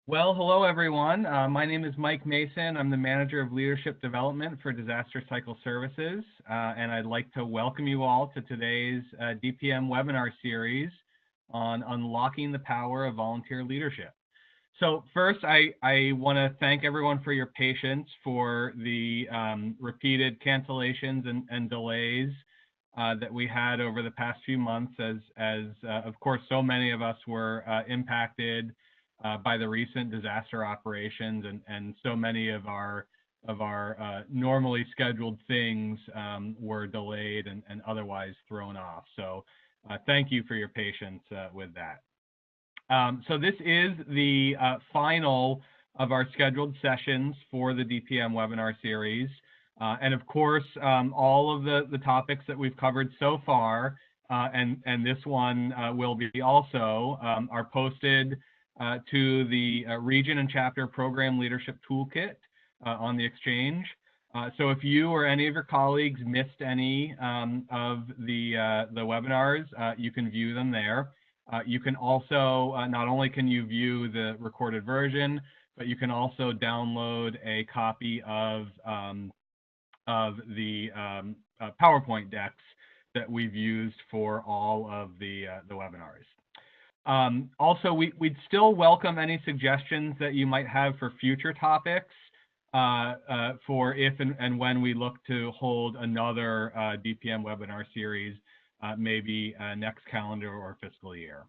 Well, hello everyone. My name is Mike Mason. I'm the Manager of Leadership Development for Disaster Cycle Services, and I'd like to welcome you all to today's DPM Webinar Series on unlocking the power of volunteer leadership. So first, I want to thank everyone for your patience for the repeated cancellations and delays that we had over the past few months as of course, so many of us were impacted by the recent disaster operations, and so many of our normally scheduled things were delayed and otherwise thrown off. So thank you for your patience with that. So this is the final of our scheduled sessions for the DPM webinar series. And of course, all of the topics that we've covered so far, and this one will be also, are posted to the Region and Chapter Program Leadership Toolkit on the Exchange. So if you or any of your colleagues missed any of the webinars, you can view them there. You can also, not only can you view the recorded version, but you can also download a copy of the PowerPoint decks that we've used for all of the webinars. Also, we'd still welcome any suggestions that you might have for future topics for if and when we look to hold another DPM webinar series, maybe next calendar or fiscal year.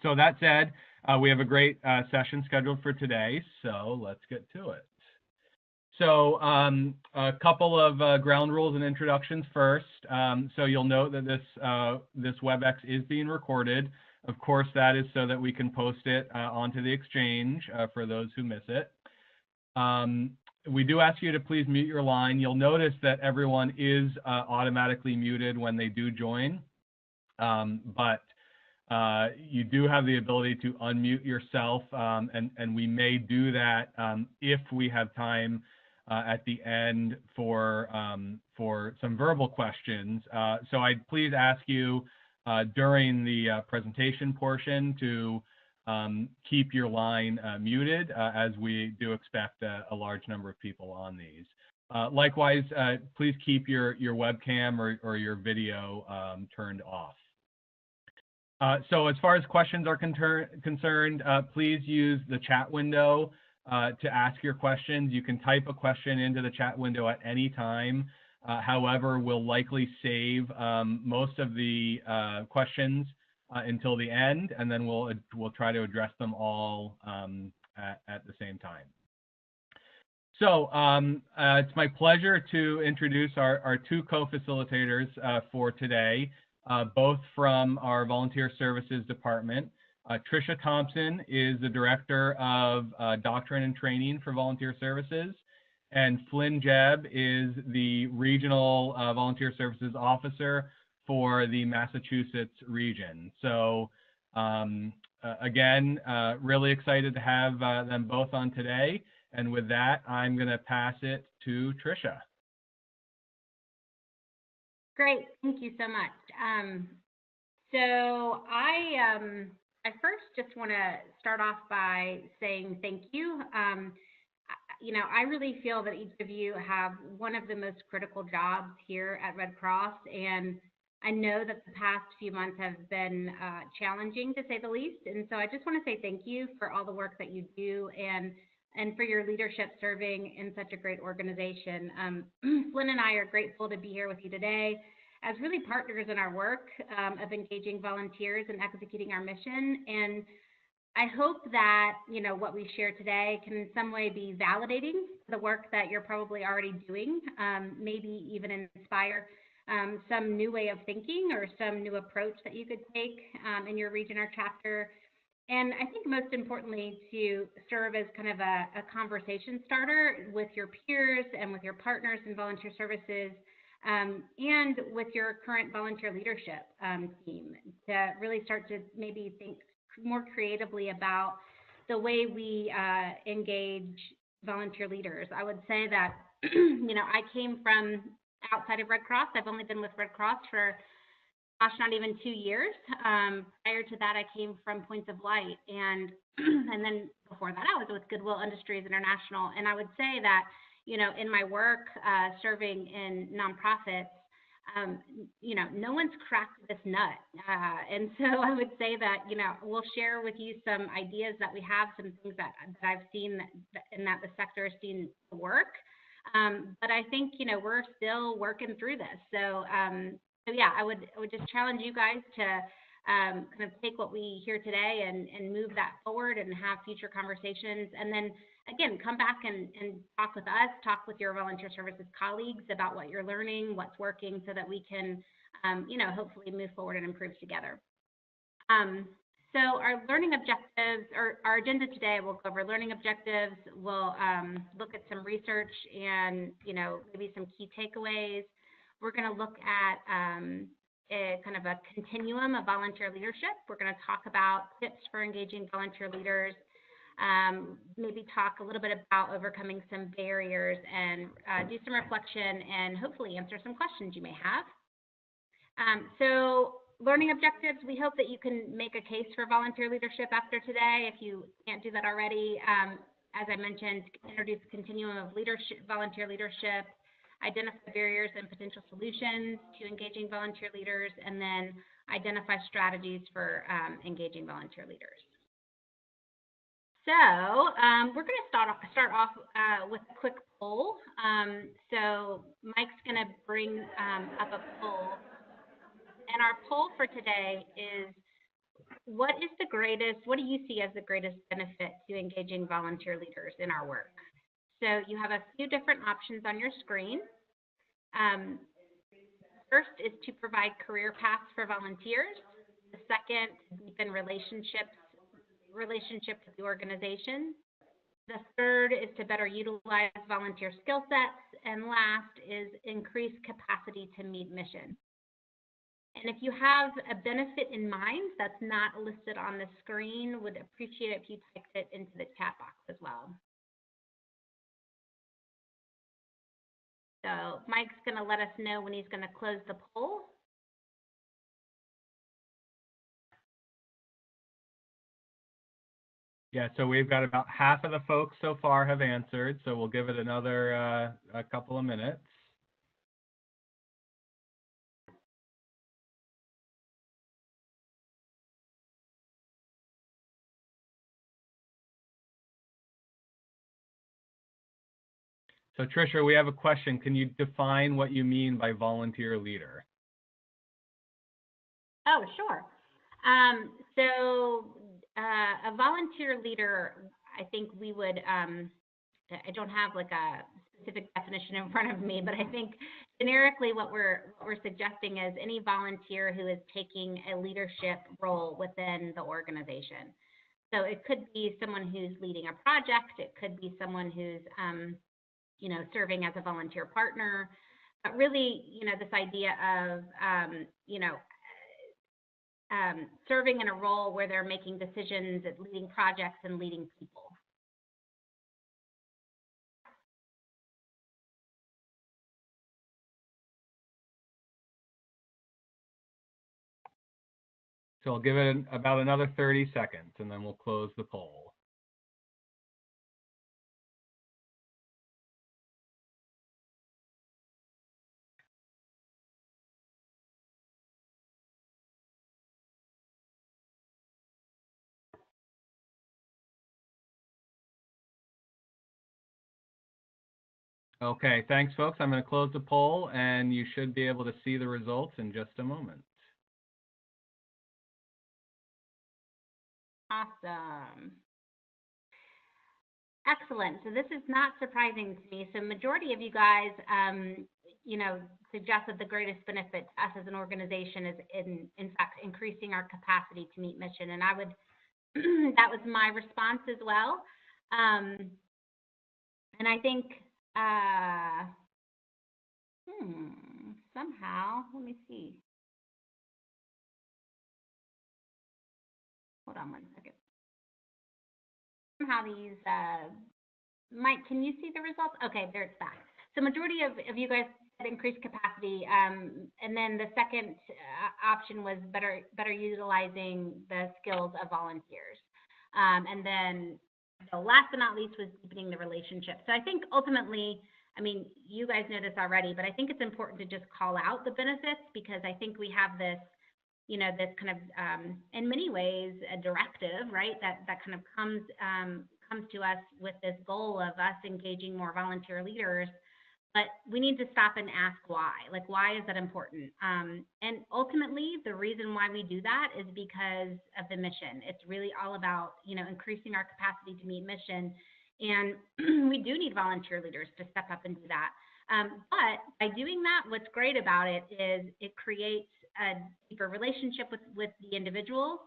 So that said, we have a great session scheduled for today, so let's get to it. So a couple of ground rules and introductions first. So you'll note that this WebEx is being recorded. Of course, that is so that we can post it onto the Exchange for those who miss it. We do ask you to please mute your line. You'll notice that everyone is automatically muted when they do join, but you do have the ability to unmute yourself, and we may do that if we have time at the end for some verbal questions. So I'd please ask you during the presentation portion to keep your line muted, as we do expect a large number of people on these. Likewise, please keep your webcam or your video turned off. So as far as questions are concerned, please use the chat window to ask your questions. You can type a question into the chat window at any time. However, we'll likely save most of the questions until the end, and then we'll try to address them all at the same time. So it's my pleasure to introduce our two co-facilitators for today, both from our Volunteer Services Department. Tricia Thompson is the Director of Doctrine and Training for Volunteer Services, and Flynn Jebb is the Regional Volunteer Services Officer for the Massachusetts region. So again, really excited to have them both on today. And with that, I'm going to pass it to Tricia. Great, thank you so much. So I first just want to start off by saying thank you. You know, I really feel that each of you have one of the most critical jobs here at Red Cross, and I know that the past few months have been challenging, to say the least. And so I just want to say thank you for all the work that you do and for your leadership serving in such a great organization. Flynn and I are grateful to be here with you today as really partners in our work of engaging volunteers and executing our mission. And I hope that, you know, what we share today can in some way be validating the work that you're probably already doing, maybe even inspire some new way of thinking or some new approach that you could take in your region or chapter. And I think most importantly, to serve as kind of a conversation starter with your peers and with your partners in volunteer services, and with your current volunteer leadership team, to really start to maybe think more creatively about the way we engage volunteer leaders. I would say that, you know, I came from outside of Red Cross. I've only been with Red Cross for gosh, not even 2 years. Prior to that, I came from Points of Light, and and then before that, I was with Goodwill Industries International. And I would say that, you know, in my work serving in nonprofits, you know, no one's cracked this nut. And so I would say that, you know, we'll share with you some ideas that we have, some things that I've seen and that the sector has seen work. But I think, you know, we're still working through this. So, so yeah, I would just challenge you guys to kind of take what we hear today and move that forward and have future conversations. And then again, come back and talk with us, talk with your volunteer services colleagues about what you're learning, what's working, so that we can, you know, hopefully move forward and improve together. So our learning objectives, or our agenda today, we'll cover learning objectives. We'll look at some research and, you know, maybe some key takeaways. We're going to look at a kind of a continuum of volunteer leadership. We're going to talk about tips for engaging volunteer leaders, maybe talk a little bit about overcoming some barriers, and do some reflection and hopefully answer some questions you may have. So learning objectives, we hope that you can make a case for volunteer leadership after today. If you can't do that already, as I mentioned, introduce a continuum of leadership, volunteer leadership, identify barriers and potential solutions to engaging volunteer leaders, and then identify strategies for engaging volunteer leaders. So we're going to start off with a quick poll. So Mike's going to bring up a poll. And our poll for today is, what do you see as the greatest benefit to engaging volunteer leaders in our work? So you have a few different options on your screen. First is to provide career paths for volunteers. The second, deepen relationship with the organization. The third is to better utilize volunteer skill sets. And last is increase capacity to meet mission. And if you have a benefit in mind that's not listed on the screen, would appreciate it if you typed it into the chat box as well. So Mike's going to let us know when he's going to close the poll. Yeah, so we've got about half of the folks so far have answered, so we'll give it another a couple of minutes. So Tricia, we have a question. Can you define what you mean by volunteer leader? Oh, sure. So a volunteer leader, I think we would, I don't have like a specific definition in front of me, but I think generically what we're suggesting is any volunteer who is taking a leadership role within the organization. So it could be someone who's leading a project. It could be someone who's, you know, serving as a volunteer partner. But really, you know, this idea of, you know, serving in a role where they're making decisions, leading projects, and leading people. So I'll give it about another 30 seconds, and then we'll close the poll. Okay, thanks, folks. I'm going to close the poll, and you should be able to see the results in just a moment. Awesome. Excellent. So this is not surprising to me. So majority of you guys, you know, suggest that the greatest benefit to us as an organization is in fact increasing our capacity to meet mission. And I would, that was my response as well. And I think somehow, let me see. Hold on one second. Somehow these, Mike, can you see the results? Okay, there it's back. So majority of you guys increased capacity, and then the second option was better utilizing the skills of volunteers. And then the last but not least was deepening the relationship. So I think ultimately, I mean, you guys know this already, but I think it's important to just call out the benefits, because I think we have this, you know, this kind of, in many ways, a directive, right, that kind of comes to us with this goal of us engaging more volunteer leaders. But we need to stop and ask why. Like, why is that important? And ultimately, the reason why we do that is because of the mission. It's really all about, you know, increasing our capacity to meet mission. And we do need volunteer leaders to step up and do that. But by doing that, what's great about it is it creates a deeper relationship with the individuals,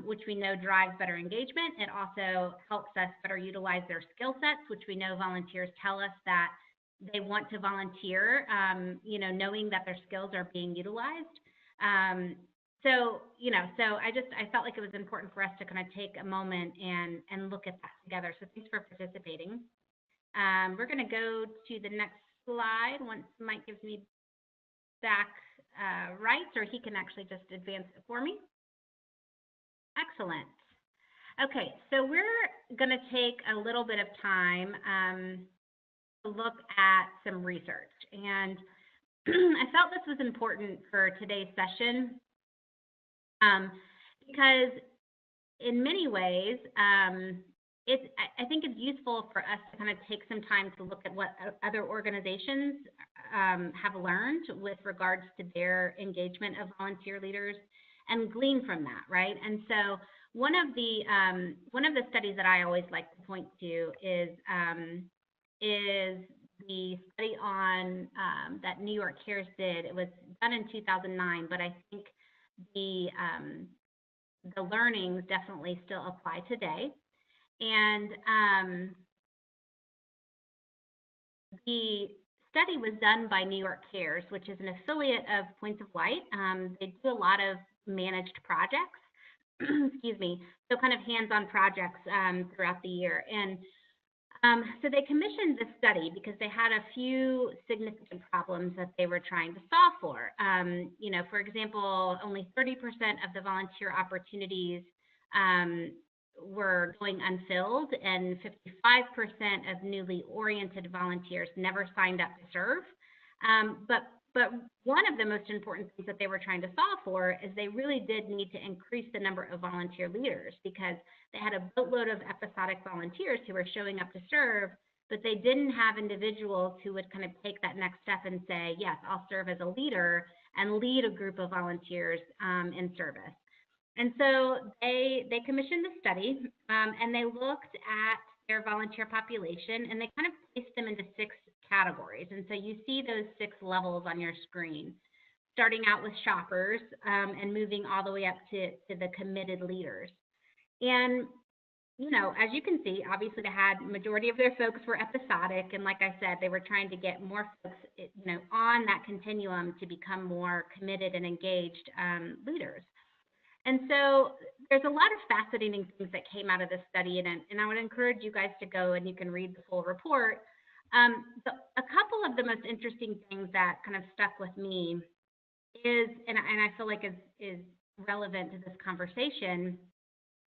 which we know drives better engagement. It also helps us better utilize their skill sets, which we know volunteers tell us that they want to volunteer, you know, knowing that their skills are being utilized. So, you know, I felt like it was important for us to kind of take a moment and look at that together. So thanks for participating. We're going to go to the next slide once Mike gives me back rights, or he can actually just advance it for me. Excellent. Okay, so we're going to take a little bit of time look at some research, and I felt this was important for today's session because in many ways I think it's useful for us to kind of take some time to look at what other organizations have learned with regards to their engagement of volunteer leaders and glean from that, right? And so one of the studies that I always like to point to is the study on that New York Cares did. It was done in 2009, but I think the learnings definitely still apply today. And the study was done by New York Cares, which is an affiliate of Points of Light. They do a lot of managed projects, excuse me, so kind of hands-on projects throughout the year. And so they commissioned this study because they had a few significant problems that they were trying to solve for. You know, for example, only 30% of the volunteer opportunities were going unfilled, and 55% of newly oriented volunteers never signed up to serve. But one of the most important things that they were trying to solve for is they really did need to increase the number of volunteer leaders, because they had a boatload of episodic volunteers who were showing up to serve, but they didn't have individuals who would kind of take that next step and say, yes, I'll serve as a leader and lead a group of volunteers in service. And so they commissioned the study, and they looked at their volunteer population, and they kind of placed them into 6 categories. And so you see those 6 levels on your screen, starting out with shoppers and moving all the way up to the committed leaders. And, you know, as you can see, obviously they had majority of their folks were episodic. And like I said, they were trying to get more folks, you know, on that continuum to become more committed and engaged leaders. And so there's a lot of fascinating things that came out of this study, and I would encourage you guys to go and you can read the full report. A couple of the most interesting things that kind of stuck with me is, and I feel like is relevant to this conversation,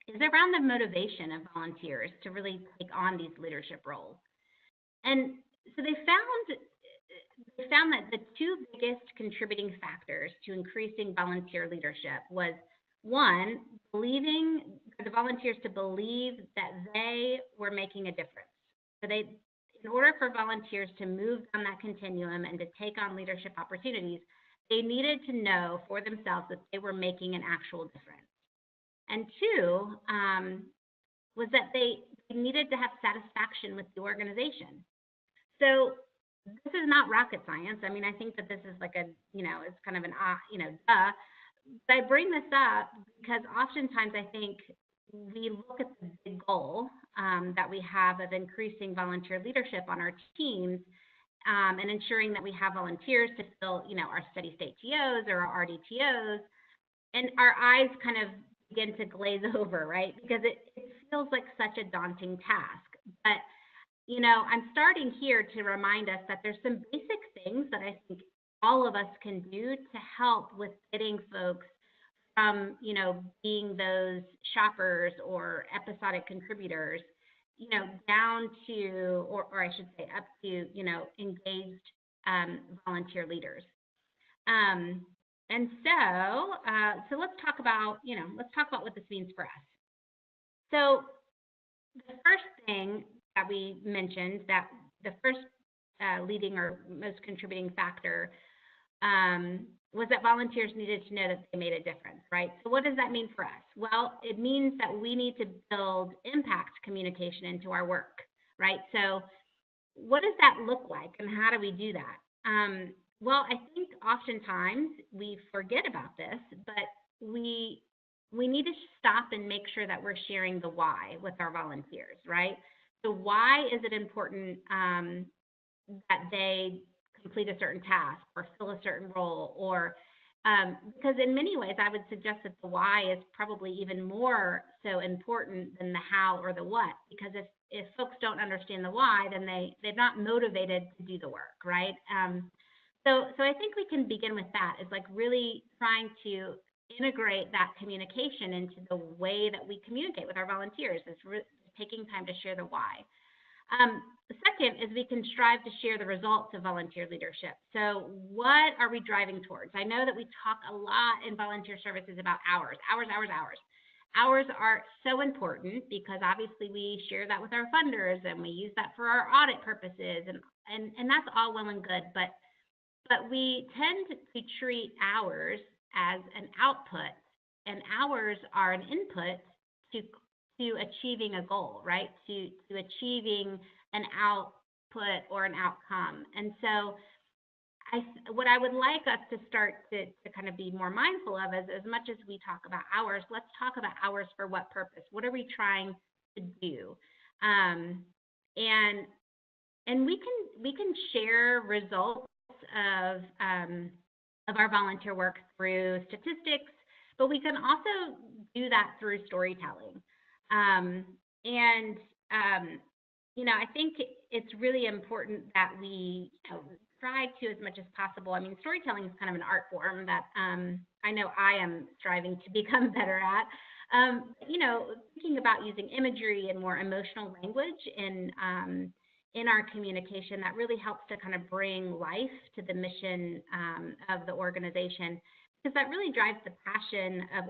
is around the motivation of volunteers to really take on these leadership roles. And so they found that the 2 biggest contributing factors to increasing volunteer leadership was, 1, believing the volunteers to believe that they were making a difference. So in order for volunteers to move down that continuum and to take on leadership opportunities, they needed to know for themselves that they were making an actual difference. And 2 was that they needed to have satisfaction with the organization. So this is not rocket science. I mean, I think that this is like a, you know, it's kind of an, you know, duh. But I bring this up because oftentimes I think we look at the big goal that we have of increasing volunteer leadership on our teams and ensuring that we have volunteers to fill, you know, our steady state TOs or our RDTOs, and our eyes kind of begin to glaze over, right? Because it feels like such a daunting task. But I'm starting here to remind us that there's some basic things that I think all of us can do to help with getting folks from, being those shoppers or episodic contributors, down to, or I should say up to, engaged volunteer leaders. And so let's talk about, what this means for us. So the first thing that we mentioned, that the first leading or most contributing factor was that volunteers needed to know that they made a difference, right? So what does that mean for us? Well, it means that we need to build impact communication into our work, right? So what does that look like, and how do we do that? Well, I think oftentimes we forget about this, but we need to stop and make sure that we're sharing the why with our volunteers, right? So why is it important that they complete a certain task or fill a certain role, or because in many ways I would suggest that the why is probably even more so important than the how or the what, because if folks don't understand the why, then they're not motivated to do the work, right? So I think we can begin with that. Is like really trying to integrate that communication into the way that we communicate with our volunteers, is taking time to share the why. The second is we can strive to share the results of volunteer leadership. So what are we driving towards? I know that we talk a lot in volunteer services about hours. Hours are so important because obviously we share that with our funders and we use that for our audit purposes, and that's all well and good, but we tend to treat hours as an output, and hours are an input to achieving a goal, right? To achieving an output or an outcome. And so what I would like us to start to kind of be more mindful of is, as much as we talk about hours, let's talk about hours for what purpose? What are we trying to do? And we can share results of our volunteer work through statistics, but we can also do that through storytelling. I think it's really important that we try to, as much as possible. I mean, storytelling is kind of an art form that I know I am striving to become better at. Thinking about using imagery and more emotional language in our communication, that really helps to kind of bring life to the mission of the organization, because that really drives the passion of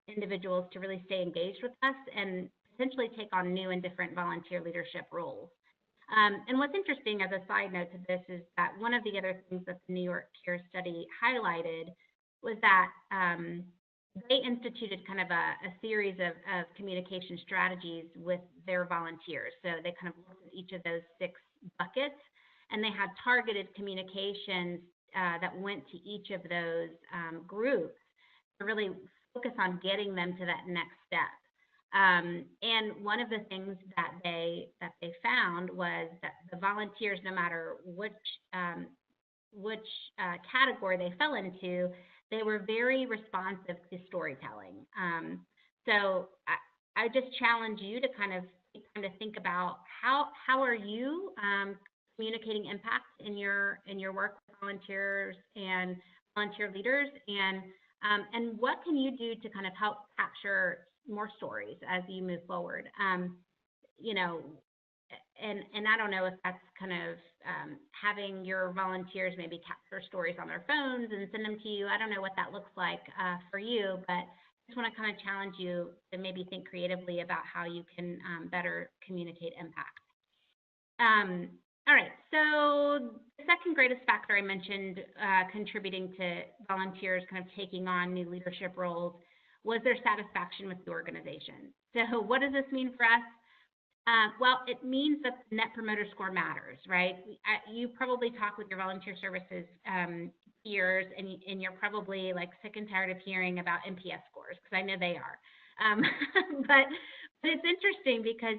individuals to really stay engaged with us and essentially take on new and different volunteer leadership roles. And what's interesting as a side note to this is that one of the other things that the New York CARE study highlighted was that they instituted kind of a series of communication strategies with their volunteers. So they kind of looked at each of those 6 buckets, and they had targeted communications that went to each of those groups to really focus on getting them to that next step. And one of the things that they found was that the volunteers, no matter which category they fell into, they were very responsive to storytelling. So I just challenge you to kind of think about how are you communicating impact in your work with volunteers and volunteer leaders, and what can you do to kind of help capture more stories as you move forward? And I don't know if that's kind of having your volunteers maybe capture stories on their phones and send them to you. I don't know what that looks like for you, but I just want to kind of challenge you to maybe think creatively about how you can better communicate impact. All right, so the second greatest factor I mentioned contributing to volunteers kind of taking on new leadership roles was their satisfaction with the organization. So what does this mean for us? Well, it means that the Net Promoter Score matters, right? You probably talk with your volunteer services peers, and you're probably like sick and tired of hearing about NPS scores, because I know they are. But it's interesting because,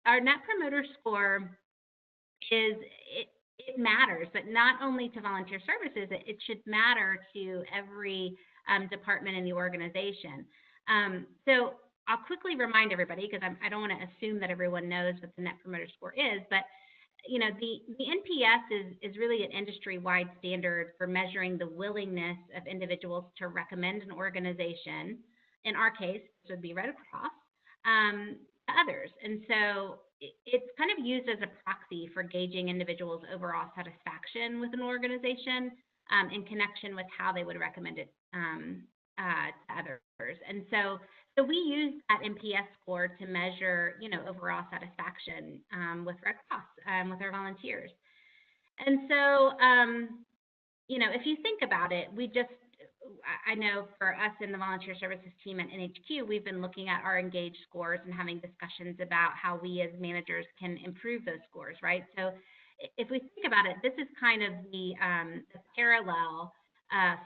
our Net Promoter Score it matters, but not only to volunteer services, it should matter to every department in the organization. So I'll quickly remind everybody, because I don't want to assume that everyone knows what the Net Promoter Score is, but you know, the NPS is really an industry-wide standard for measuring the willingness of individuals to recommend an organization. In our case, this would be Red Cross, to others. And so it's kind of used as a proxy for gauging individuals' overall satisfaction with an organization in connection with how they would recommend it to others. And so we use that NPS score to measure, you know, overall satisfaction with Red Cross, with our volunteers. And so, you know, if you think about it, I know for us in the volunteer services team at NHQ, we've been looking at our engaged scores and having discussions about how we as managers can improve those scores, right? So if we think about it, this is kind of the parallel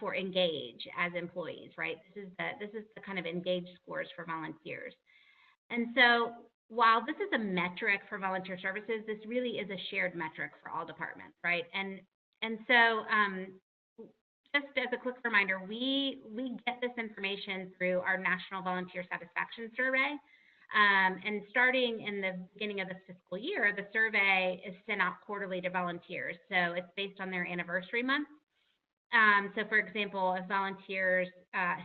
for engage as employees, right? This is the kind of engaged scores for volunteers. And so while this is a metric for volunteer services, this really is a shared metric for all departments, right? And so just as a quick reminder, we get this information through our National Volunteer Satisfaction Survey. And starting in the beginning of the fiscal year, the survey is sent out quarterly to volunteers. So it's based on their anniversary month. So for example, if volunteers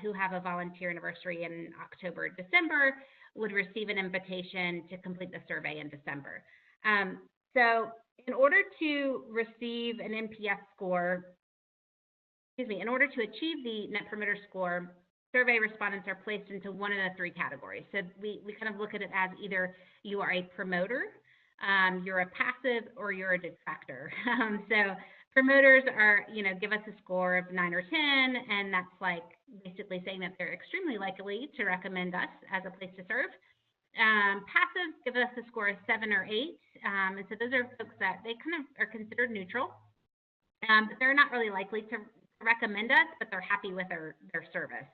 who have a volunteer anniversary in October, December would receive an invitation to complete the survey in December. So in order to receive an NPS score, in order to achieve the Net Promoter Score, survey respondents are placed into one of the three categories. So we kind of look at it as either you are a promoter, you're a passive, or you're a detractor. So promoters are, you know, give us a score of 9 or 10, and that's like basically saying that they're extremely likely to recommend us as a place to serve. Passives give us a score of 7 or 8, and so those are folks that they kind of are considered neutral, but they're not really likely to recommend us, but they're happy with their service.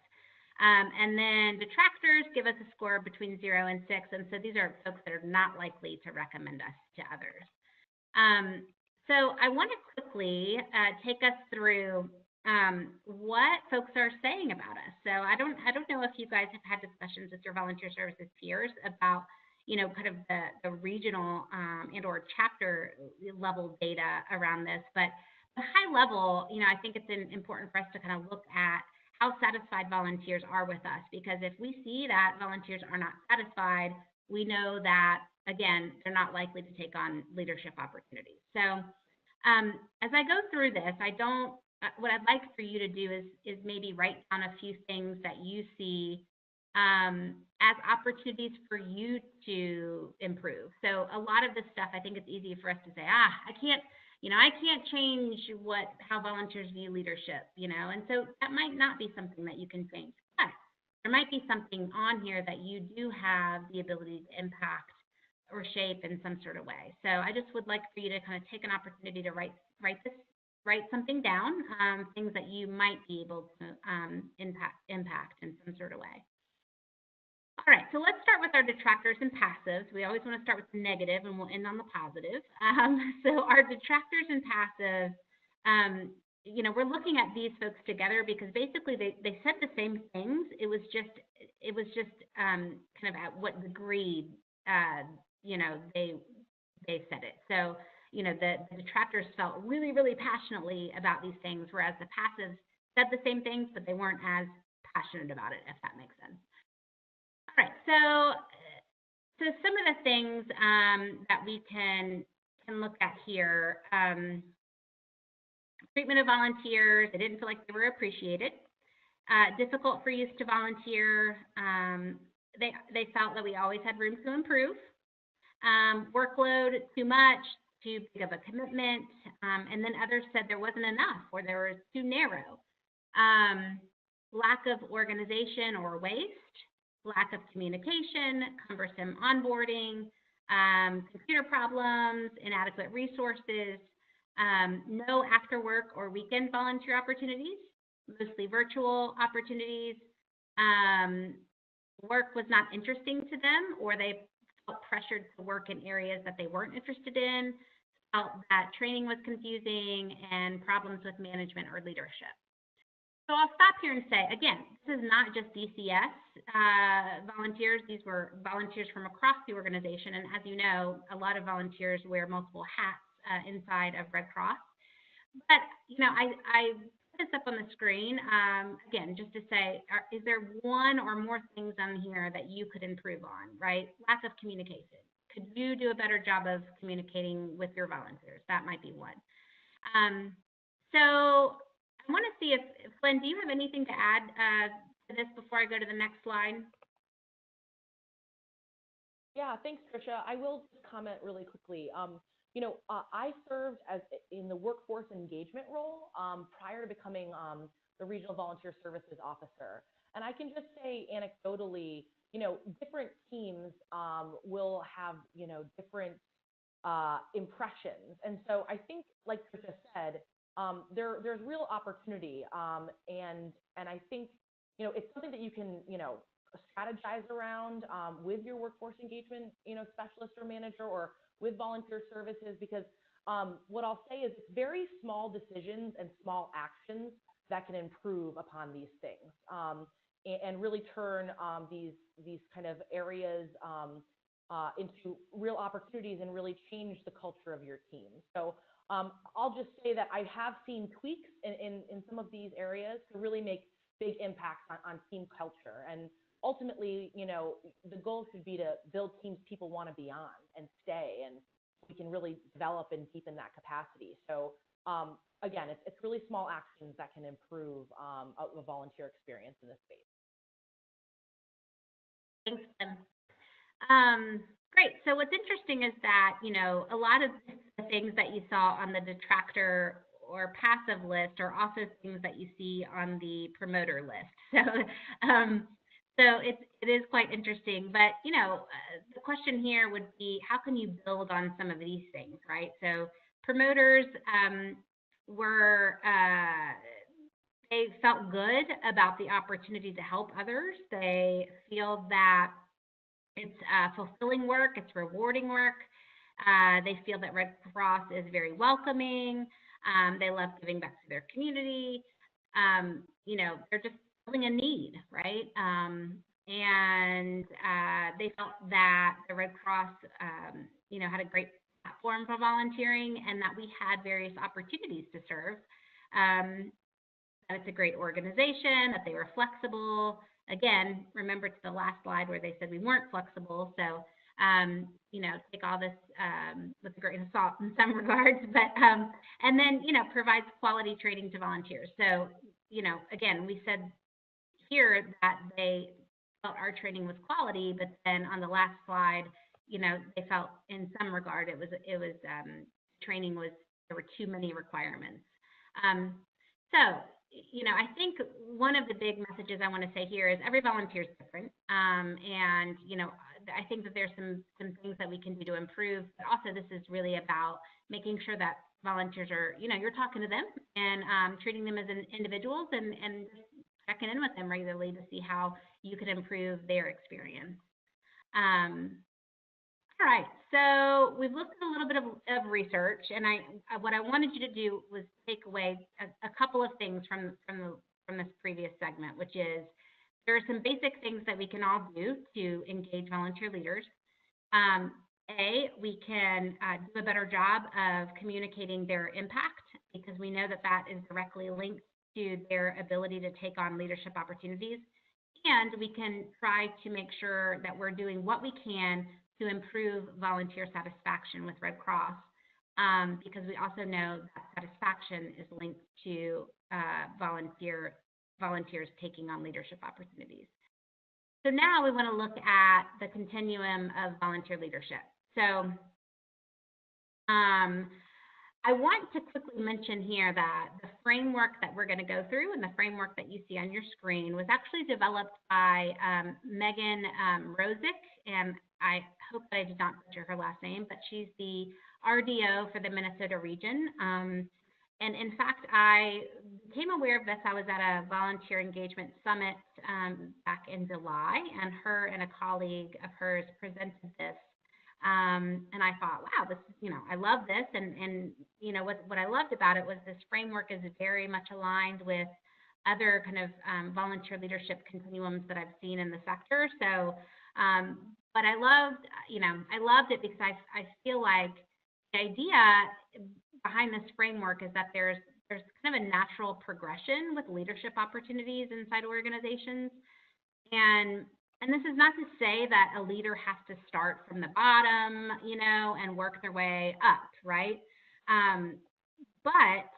And then detractors give us a score between 0 and 6, and so these are folks that are not likely to recommend us to others. So I want to quickly take us through what folks are saying about us. So I don't know if you guys have had discussions with your volunteer services peers about, you know, kind of the regional and or chapter level data around this, but the high level, you know, I think it's important for us to kind of look at how satisfied volunteers are with us, because if we see that volunteers are not satisfied, we know that, again, they're not likely to take on leadership opportunities. So as I go through this, what I'd like for you to do is maybe write down a few things that you see as opportunities for you to improve. So a lot of this stuff, I think it's easy for us to say, I can't change how volunteers view leadership, you know, and so that might not be something that you can change, but there might be something on here that you do have the ability to impact or shape in some sort of way. So I just would like for you to kind of take an opportunity to write something down, things that you might be able to impact in some sort of way. All right, so let's start with our detractors and passives. We always want to start with the negative, and we'll end on the positive. So our detractors and passives, you know, we're looking at these folks together because basically they said the same things. It was just kind of at what degree, you know, they said it. So, you know, the detractors felt really, really passionately about these things, whereas the passives said the same things, but they weren't as passionate about it, if that makes sense. All right, so some of the things that we can look at here, treatment of volunteers, they didn't feel like they were appreciated, difficult for youth to volunteer, they felt that we always had room to improve, workload too much, too big of a commitment, and then others said there wasn't enough or they were too narrow, lack of organization or waste, lack of communication, cumbersome onboarding, computer problems, inadequate resources, no after work or weekend volunteer opportunities, mostly virtual opportunities, work was not interesting to them, or they felt pressured to work in areas that they weren't interested in, felt that training was confusing, and problems with management or leadership. So I'll stop here and say, again, this is not just DCS volunteers. These were volunteers from across the organization. And as you know, a lot of volunteers wear multiple hats inside of Red Cross. But, you know, I put this up on the screen, again, just to say, is there one or more things on here that you could improve on, right? Lack of communication. Could you do a better job of communicating with your volunteers? That might be one. So I want to see if, Flynn, do you have anything to add to this before I go to the next slide? Yeah, thanks, Tricia. I will just comment really quickly. You know, I served in the workforce engagement role prior to becoming the Regional Volunteer Services Officer. And I can just say anecdotally, you know, different teams will have, you know, different impressions. And so I think, like Tricia said, there's real opportunity. And I think, you know, it's something that you can, you know, strategize around with your workforce engagement, you know, specialist or manager, or with volunteer services, because what I'll say is it's very small decisions and small actions that can improve upon these things and really turn these kind of areas into real opportunities and really change the culture of your team. So I'll just say that I have seen tweaks in some of these areas to really make big impacts on team culture. And ultimately, you know, the goal should be to build teams people want to be on and stay, and we can really develop and deepen that capacity. So again, it's really small actions that can improve a volunteer experience in this space. Thanks, Tim. Great. So what's interesting is that, you know, a lot of the things that you saw on the detractor or passive list are also things that you see on the promoter list. So it is quite interesting. But, you know, the question here would be, how can you build on some of these things, right? So promoters they felt good about the opportunity to help others. They feel that it's fulfilling work, it's rewarding work. They feel that Red Cross is very welcoming. They love giving back to their community. You know, they're just filling a need, right? And they felt that the Red Cross, you know, had a great platform for volunteering, and that we had various opportunities to serve. That it's a great organization, that they were flexible. Again, remember to the last slide where they said we weren't flexible. So, you know, take all this with a grain of salt in some regards, but, and then, you know, provides quality training to volunteers. So, you know, again, we said here that they felt our training was quality, but then on the last slide, you know, they felt in some regard it was training was, there were too many requirements. So, you know, I think one of the big messages I want to say here is every volunteer is different. And, you know, I think that there's some things that we can do to improve, but also this is really about making sure that volunteers are, you know, you're talking to them and treating them as individuals and checking in with them regularly to see how you can improve their experience. All right, so we've looked at a little bit of research, and what I wanted you to do was take away a couple of things from this previous segment, which is there are some basic things that we can all do to engage volunteer leaders. We can do a better job of communicating their impact, because we know that that is directly linked to their ability to take on leadership opportunities. And we can try to make sure that we're doing what we can to improve volunteer satisfaction with Red Cross, because we also know that satisfaction is linked to volunteers taking on leadership opportunities. So now we want to look at the continuum of volunteer leadership. So I want to quickly mention here that the framework that we're going to go through and the framework that you see on your screen was actually developed by Megan Rosick, and I hope that I did not butcher her last name, but she's the RDO for the Minnesota region. And in fact, I became aware of this. I was at a volunteer engagement summit back in July, and her and a colleague of hers presented this. And I thought, wow, this is, you know, I love this. And you know, what I loved about it was this framework is very much aligned with other kind of volunteer leadership continuums that I've seen in the sector. So, but I loved it because I feel like the idea behind this framework is that there's kind of a natural progression with leadership opportunities inside organizations. And this is not to say that a leader has to start from the bottom, and work their way up, right? But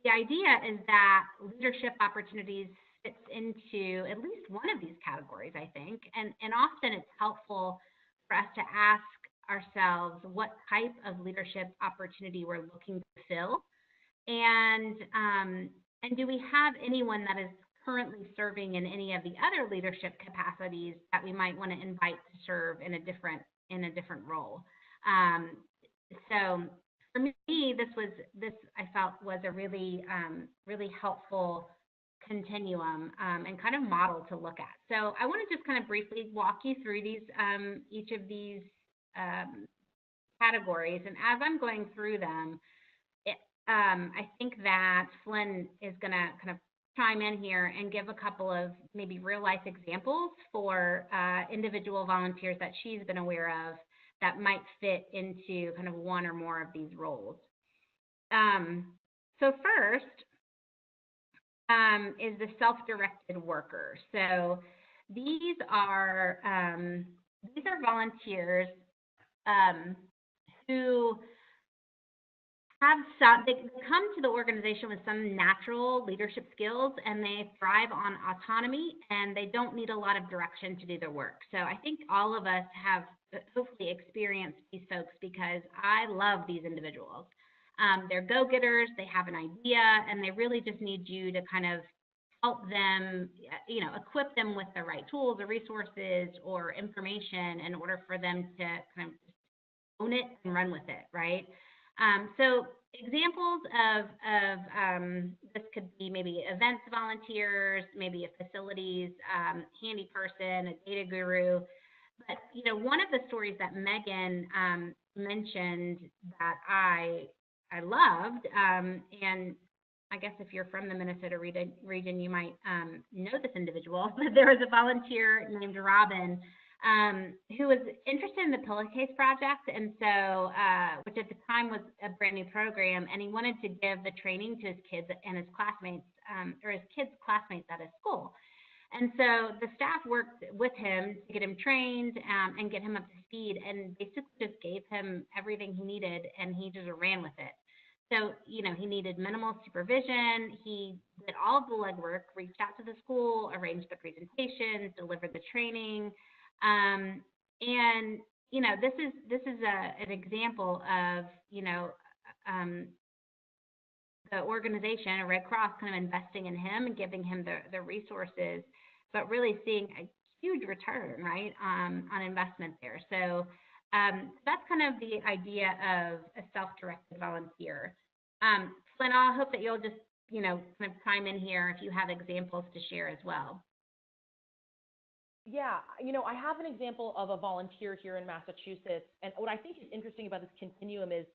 the idea is that leadership opportunities fits into at least one of these categories, I think. And often it's helpful for us to ask ourselves what type of leadership opportunity we're looking to fill. And do we have anyone that is currently serving in any of the other leadership capacities that we might want to invite to serve in a different role? So for me, this I felt was a really helpful continuum and kind of model to look at. So I want to just kind of briefly walk you through these each of these categories, and as I'm going through them, I think that Flynn is going to kind of chime in here and give a couple of maybe real life examples for individual volunteers that she's been aware of that might fit into kind of one or more of these roles. So first is the self-directed worker. So these are volunteers who they come to the organization with some natural leadership skills, and they thrive on autonomy, and they don't need a lot of direction to do their work. So I think all of us have hopefully experienced these folks, because I love these individuals. They're go-getters, they have an idea, and they really just need you to kind of help them, equip them with the right tools or resources or information in order for them to kind of own it and run with it, right? So examples of this could be maybe events volunteers, maybe a facilities handy person, a data guru. But one of the stories that Megan mentioned that I loved, and I guess if you're from the Minnesota region, you might know this individual. But there was a volunteer named Robin who was interested in the Pillowcase Project, and so which at the time was a brand new program, and he wanted to give the training to his kids and his classmates, or his kids' classmates at his school. And so the staff worked with him to get him trained and get him up to speed, and basically just gave him everything he needed, and he just ran with it. So, he needed minimal supervision. He did all of the legwork, reached out to the school, arranged the presentations, delivered the training. And this is an example of the organization, Red Cross, kind of investing in him and giving him the resources, but really seeing a huge return, right, on investment there. So that's kind of the idea of a self-directed volunteer. Flynn, I hope that you'll just kind of chime in here if you have examples to share as well. Yeah, I have an example of a volunteer here in Massachusetts, and what I think is interesting about this continuum is,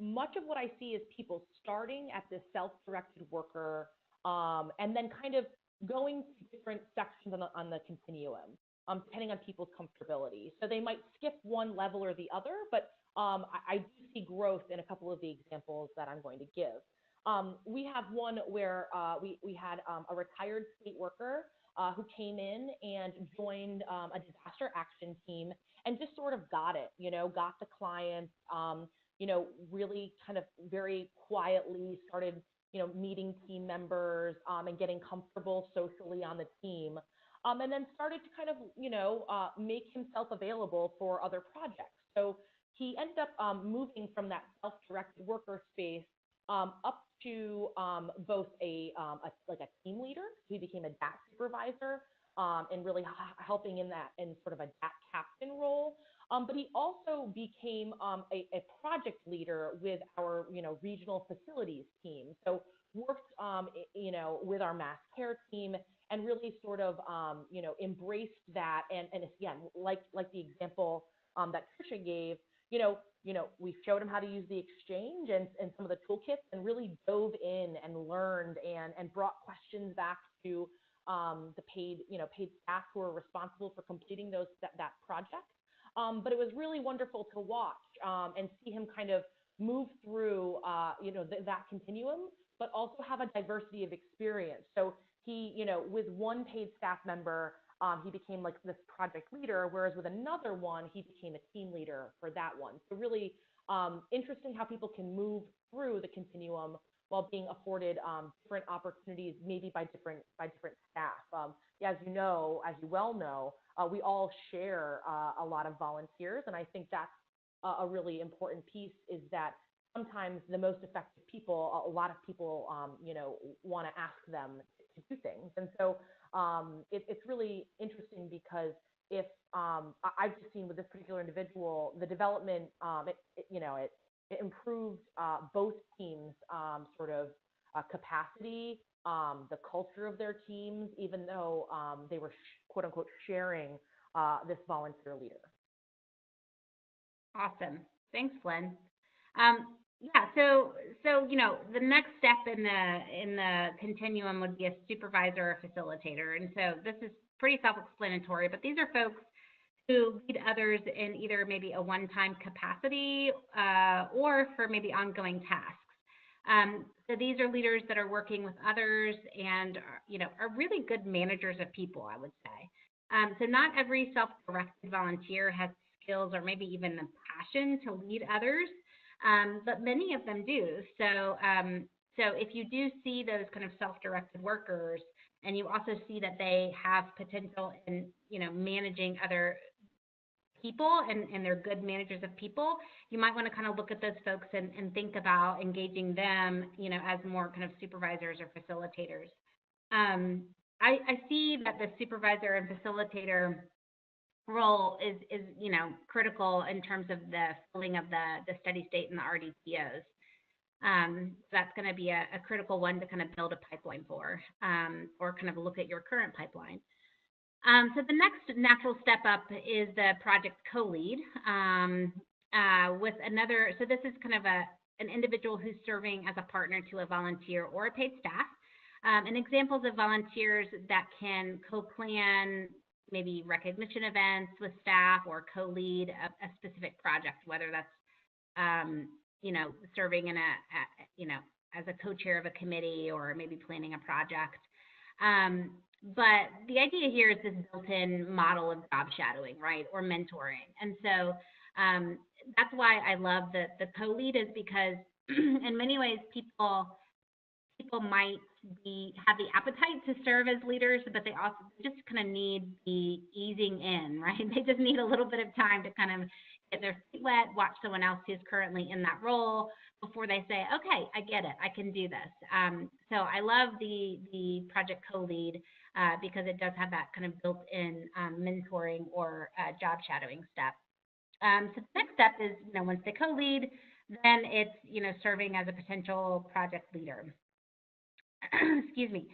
much of what I see is people starting at this self-directed worker, and then kind of going to different sections on the continuum, depending on people's comfortability. So they might skip one level or the other, but I do see growth in a couple of the examples that I'm going to give. We have one where we had a retired state worker who came in and joined a disaster action team and just sort of got it, got the clients, really kind of very quietly started, meeting team members and getting comfortable socially on the team, and then started to kind of, make himself available for other projects. So he ended up moving from that self-directed worker space up to both a team leader. He became a DAC supervisor and really helping in sort of a DAC captain role. But he also became a project leader with our regional facilities team. So worked with our mass care team and really sort of embraced that. And again, like the example that Tricia gave, we showed him how to use the exchange and some of the toolkits, and really dove in and learned and brought questions back to the paid staff who are responsible for completing that project. But it was really wonderful to watch and see him kind of move through, that continuum, but also have a diversity of experience. So he, with one paid staff member, he became like this project leader, whereas with another one, he became a team leader for that one. So really interesting how people can move through the continuum while being afforded different opportunities, maybe by different staff. As you well know, we all share a lot of volunteers, and I think that's a really important piece, is that sometimes the most effective people, a lot of people, want to ask them to do things. And so it's really interesting, because if I've just seen with this particular individual, the development, it improved both teams' sort of capacity, the culture of their teams, even though they were quote unquote sharing this volunteer leader. Awesome. Thanks, Flynn. So the next step in the continuum would be a supervisor or facilitator. And so this is pretty self-explanatory, but these are folks who lead others in either maybe a one-time capacity or for maybe ongoing tasks. So these are leaders that are working with others and are really good managers of people, I would say. So not every self-directed volunteer has skills or maybe even the passion to lead others, but many of them do. So if you do see those kind of self-directed workers, and you also see that they have potential in managing other people and they're good managers of people, you might want to kind of look at those folks and think about engaging them as more kind of supervisors or facilitators. I see that the supervisor and facilitator role is critical in terms of the filling of the steady state and the RDTOs. That's going to be a critical one to kind of build a pipeline for, or kind of look at your current pipeline. So the next natural step up is the project co-lead with another. So this is kind of an individual who's serving as a partner to a volunteer or a paid staff. And examples of volunteers that can co-plan maybe recognition events with staff or co-lead a specific project, whether that's serving in as a co-chair of a committee or maybe planning a project. But the idea here is this built-in model of job shadowing, right, or mentoring. And so that's why I love the co-lead, is because in many ways people might have the appetite to serve as leaders, but they also just kind of need the easing in, right? They just need a little bit of time to kind of get their feet wet, watch someone else who's currently in that role before they say, okay, I get it, I can do this. So I love the project co-lead because it does have that kind of built-in mentoring or job shadowing step. So the next step is, once they co-lead, then it's, serving as a potential project leader. Excuse me.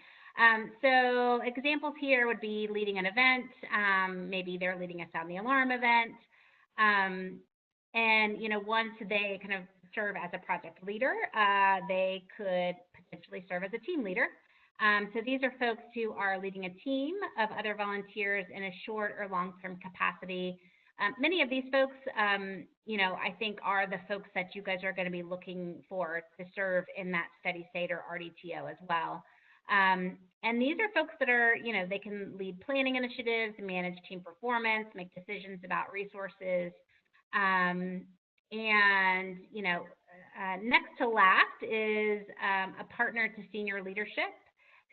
So examples here would be leading an event. Maybe they're leading a sound the alarm event. And, once they kind of serve as a project leader, they could potentially serve as a team leader. So these are folks who are leading a team of other volunteers in a short or long-term capacity. Many of these folks, I think are the folks that you guys are going to be looking for to serve in that steady state or RDTO as well. And these are folks that are, they can lead planning initiatives, manage team performance, make decisions about resources. Next to last is a partner to senior leadership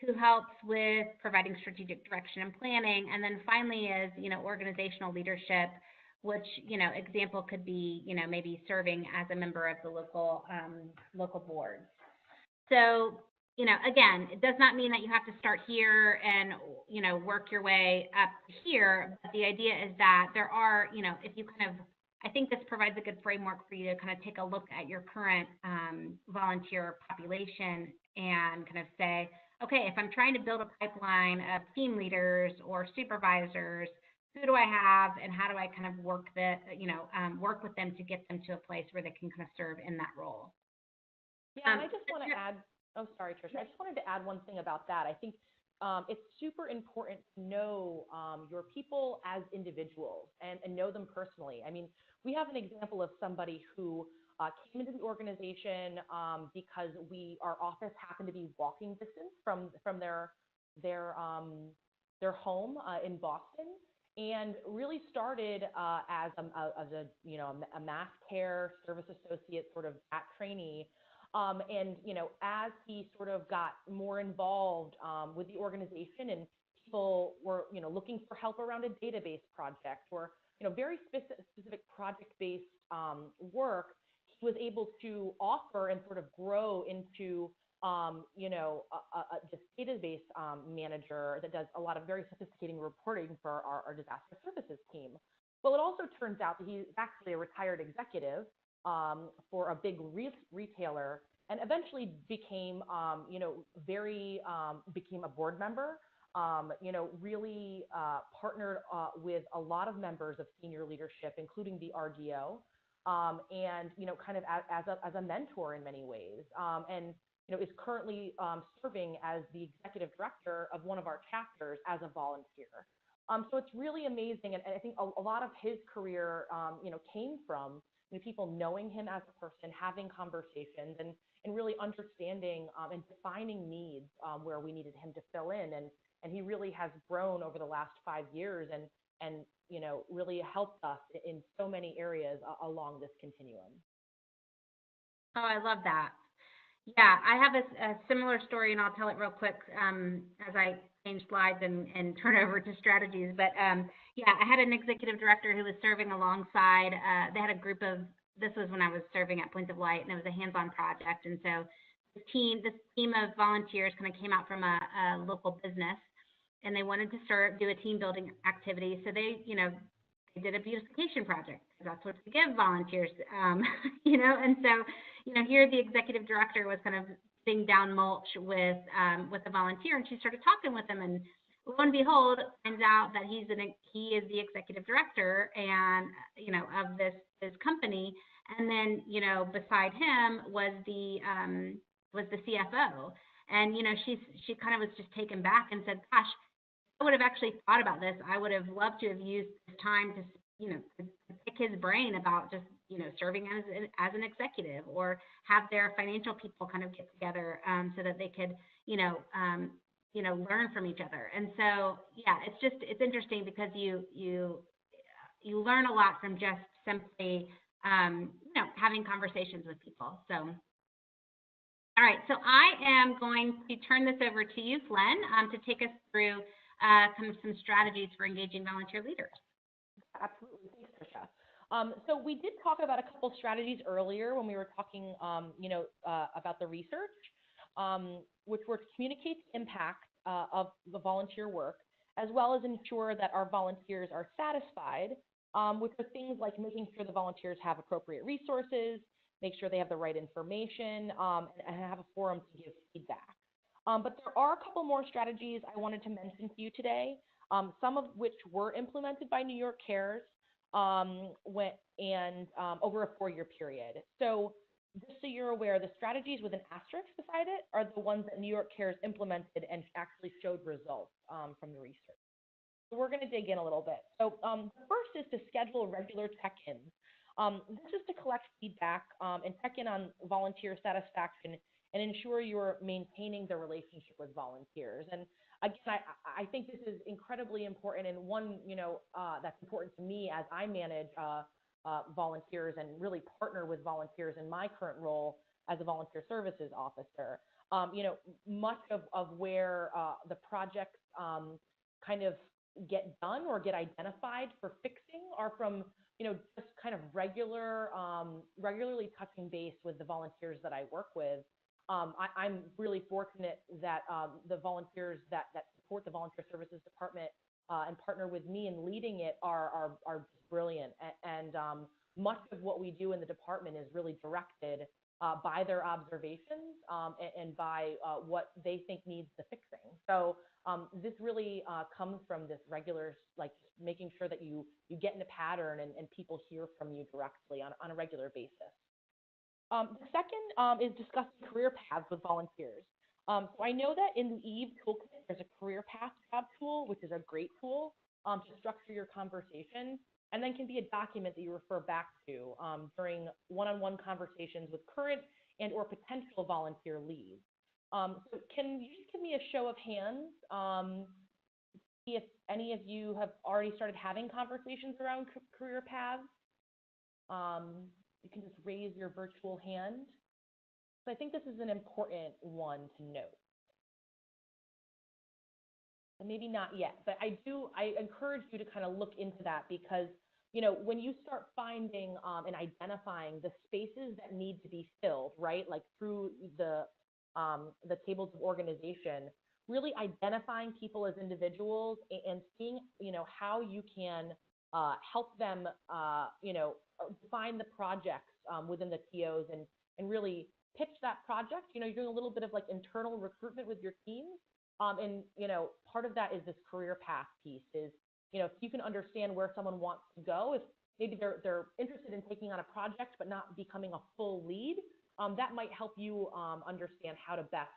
who helps with providing strategic direction and planning. And then finally is, organizational leadership, which, example could be, maybe serving as a member of the local boards. So, again, it does not mean that you have to start here and, work your way up here. But the idea is that there are, if you kind of, I think this provides a good framework for you to kind of take a look at your current volunteer population and kind of say, okay, if I'm trying to build a pipeline of team leaders or supervisors, who do I have, and how do I kind of work work with them to get them to a place where they can kind of serve in that role. Yeah, and I just want to add, oh, sorry, Tricia. I just wanted to add one thing about that. I think it's super important to know your people as individuals and know them personally. I mean, we have an example of somebody who came into the organization because our office happened to be walking distance from their home in Boston, and really started as a mass care service associate, sort of at trainee. And as he sort of got more involved with the organization, and people were looking for help around a database project or very specific project-based work, he was able to offer and sort of grow into this database manager that does a lot of very sophisticated reporting for our disaster services team. Well, it also turns out that he's actually a retired executive for a big retailer, and eventually became became a board member. Really partnered with a lot of members of senior leadership, including the RDO, and kind of as a mentor in many ways, and is currently serving as the executive director of one of our chapters as a volunteer. So it's really amazing, and I think a lot of his career, came from people knowing him as a person, having conversations, and really understanding and defining needs where we needed him to fill in, and he really has grown over the last 5 years, and really helped us in so many areas along this continuum. Oh, I love that. Yeah, I have a similar story, and I'll tell it real quick as I change slides and turn over to strategies. But yeah, I had an executive director who was serving alongside. They had a group of. This was when I was serving at Point of Light, and it was a hands-on project. And so this team of volunteers kind of came out from a local business, and they wanted to do a team building activity. So they did a beautification project. That's what we give volunteers, And so, here the executive director was kind of sitting down mulch with a volunteer, and she started talking with him, and lo and behold, finds out that he is the executive director and of this company, and then beside him was the CFO, and she kind of was just taken back and said, "Gosh, I would have actually thought about this. I would have loved to have used this time to pick his brain about just serving as an executive, or have their financial people kind of get together so that they could learn from each other." And so yeah, it's interesting because you learn a lot from just simply having conversations with people. So all right, so I am going to turn this over to you, Glenn, to take us through kind of some strategies for engaging volunteer leaders. Absolutely. Thanks, Tricia. So we did talk about a couple strategies earlier when we were talking, about the research, which were to communicate the impact of the volunteer work, as well as ensure that our volunteers are satisfied, which are things like making sure the volunteers have appropriate resources, make sure they have the right information, and have a forum to give feedback. But there are a couple more strategies I wanted to mention to you today, some of which were implemented by New York Cares over a 4-year period. So just so you're aware, the strategies with an asterisk beside it are the ones that New York Cares implemented and actually showed results from the research. So we're going to dig in a little bit. So the first is to schedule regular check-ins. This is to collect feedback and check in on volunteer satisfaction and ensure you're maintaining the relationship with volunteers. And again, I think this is incredibly important, and one that's important to me as I manage volunteers and really partner with volunteers in my current role as a volunteer services officer. Much of where the projects kind of get done or get identified for fixing are from just kind of regularly touching base with the volunteers that I work with. I'm really fortunate that the volunteers that support the Volunteer Services Department and partner with me in leading it are brilliant. And much of what we do in the department is really directed by their observations and by what they think needs the fixing. So this really comes from this regular, like making sure that you get in a pattern and people hear from you directly on a regular basis. The second is discussing career paths with volunteers. So I know that in the EVE toolkit, there's a career path job tool, which is a great tool to structure your conversation, and then can be a document that you refer back to during one-on-one conversations with current and or potential volunteer leads. So can you just give me a show of hands, see if any of you have already started having conversations around career paths? You can just raise your virtual hand. So I think this is an important one to note. And maybe not yet, but I encourage you to kind of look into that, because when you start finding and identifying the spaces that need to be filled, right, like through the tables of organization, really identifying people as individuals and seeing how you can help them define the projects within the TOs and really pitch that project. You're doing a little bit of like internal recruitment with your teams. And part of that is this career path piece is, if you can understand where someone wants to go, if maybe they're interested in taking on a project but not becoming a full lead, that might help you understand how to best,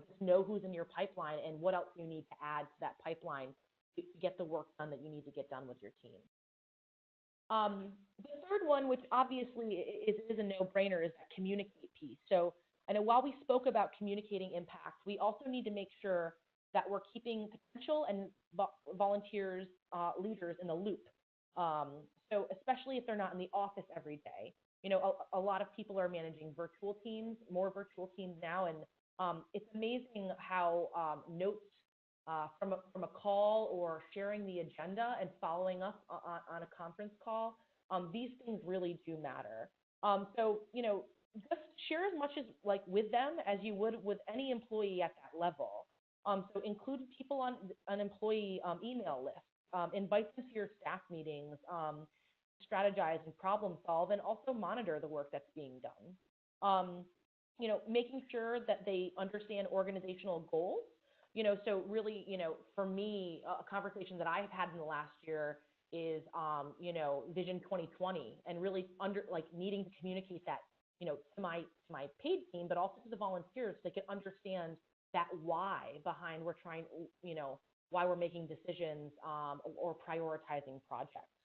just know who's in your pipeline and what else you need to add to that pipeline to get the work done that you need to get done with your team. The third one, which obviously is a no-brainer, is that communicate piece. So I know while we spoke about communicating impact, we also need to make sure that we're keeping potential and volunteers, leaders in the loop. So especially if they're not in the office every day. A lot of people are managing virtual teams, more virtual teams now, and it's amazing how notes from a call or sharing the agenda and following up on a conference call, these things really do matter. So just share as much as with them as you would with any employee at that level. So include people on an employee email list, invite them to your staff meetings, strategize and problem solve, and also monitor the work that's being done. Making sure that they understand organizational goals. So really, for me, a conversation that I've had in the last year is, Vision 2020, and really needing to communicate that, to my paid team, but also to the volunteers, so they can understand that why behind we're trying, why we're making decisions or prioritizing projects.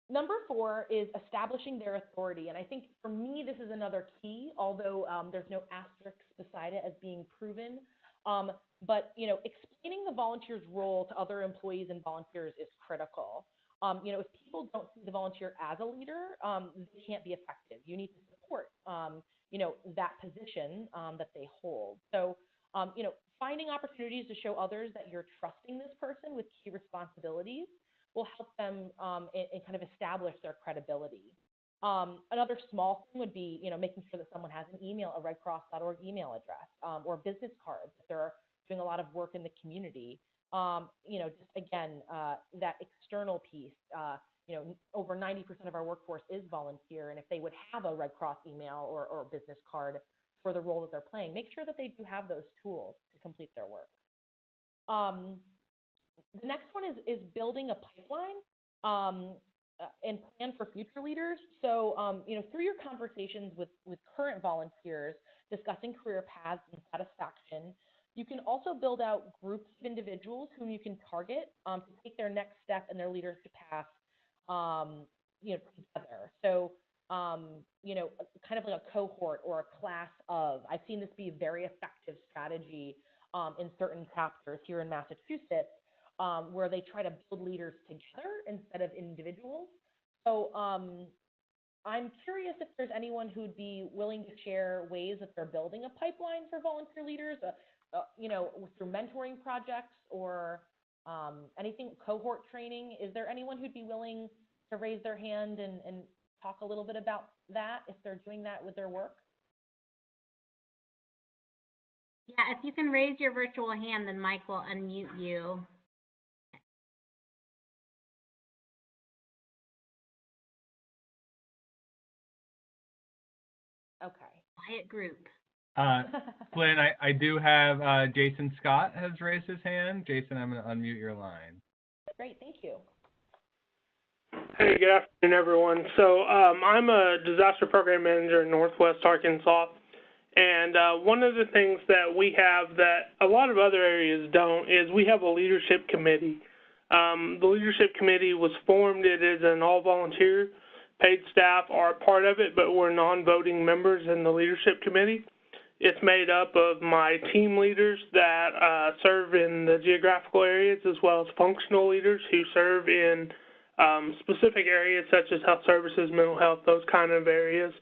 Number 4 is establishing their authority. And I think for me, this is another key, although there's no asterisk beside it as being proven. But, explaining the volunteer's role to other employees and volunteers is critical. If people don't see the volunteer as a leader, they can't be effective. You need to support, that position that they hold. So, finding opportunities to show others that you're trusting this person with key responsibilities will help them and kind of establish their credibility. Another small thing would be, making sure that someone has an email, a redcross.org email address, or business cards if they're doing a lot of work in the community. Just again, that external piece, over 90% of our workforce is volunteer, and if they would have a Red Cross email or business card for the role that they're playing, make sure that they do have those tools to complete their work. The next one is building a pipeline and plan for future leaders. So, through your conversations with current volunteers discussing career paths and satisfaction, you can also build out groups of individuals whom you can target to take their next step in their leadership path, together. So, kind of like a cohort or a class of. I've seen this be a very effective strategy in certain chapters here in Massachusetts, where they try to build leaders together instead of individuals. So I'm curious if there's anyone who'd be willing to share ways that they're building a pipeline for volunteer leaders, through mentoring projects or anything, cohort training. Is there anyone who'd be willing to raise their hand and talk a little bit about that if they're doing that with their work? Yeah, if you can raise your virtual hand, then Mike will unmute you. quiet group. Flynn, I do have Jason Scott has raised his hand. Jason, I'm going to unmute your line. Great, thank you. Hey, good afternoon, everyone. So I'm a disaster program manager in Northwest Arkansas, and one of the things that we have that a lot of other areas don't is we have a leadership committee. The leadership committee was formed. It is an all-volunteer. Paid staff are part of it, but we're non-voting members in the leadership committee. It's made up of my team leaders that serve in the geographical areas, as well as functional leaders who serve in specific areas such as health services, mental health, those kind of areas.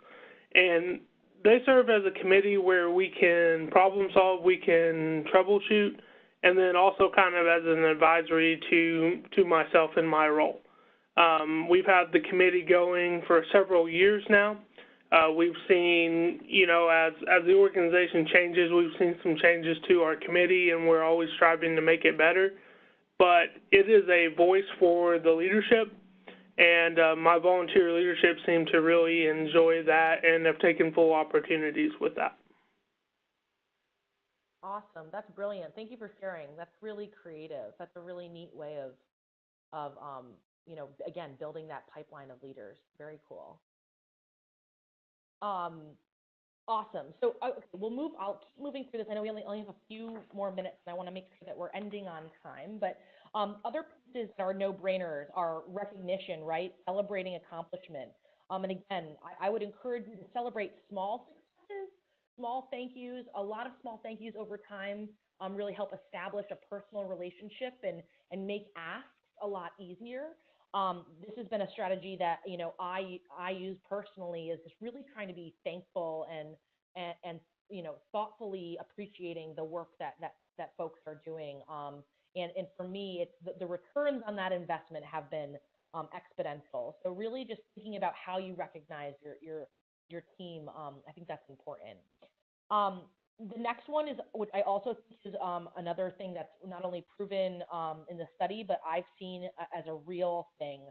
And they serve as a committee where we can problem solve, we can troubleshoot, and then also kind of as an advisory to myself in my role. We've had the committee going for several years now. We've seen, you know, as the organization changes, we've seen some changes to our committee, and we're always striving to make it better. But it is a voice for the leadership, and my volunteer leadership seem to really enjoy that and have taken full opportunities with that. Awesome, that's brilliant. Thank you for sharing. That's really creative. That's a really neat way of you know, again, building that pipeline of leaders. Very cool. Awesome. So okay, I'll keep moving through this. I know we only have a few more minutes, and I want to make sure that we're ending on time. But other pieces that are no-brainers are recognition, right? Celebrating accomplishment. And again, I would encourage you to celebrate small successes, small thank yous. A lot of small thank yous over time really help establish a personal relationship and make asks a lot easier. This has been a strategy that, you know, I use personally, is just really trying to be thankful and you know, thoughtfully appreciating the work that folks are doing. And for me, it's the returns on that investment have been exponential. So really just thinking about how you recognize your team, I think that's important. The next one is, which I also think is another thing that's not only proven in the study, but I've seen as a real thing,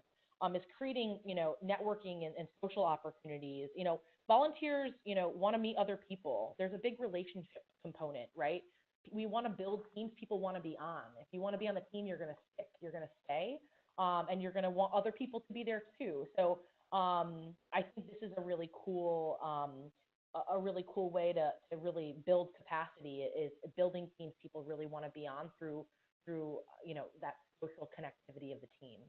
is creating, you know, networking and social opportunities. You know, volunteers, you know, want to meet other people. There's a big relationship component, right? We want to build teams people want to be on. If you want to be on the team, you're going to stick, you're going to stay, and you're going to want other people to be there too. So I think this is a really cool way to really build capacity, is building teams people really want to be on through you know, that social connectivity of the team.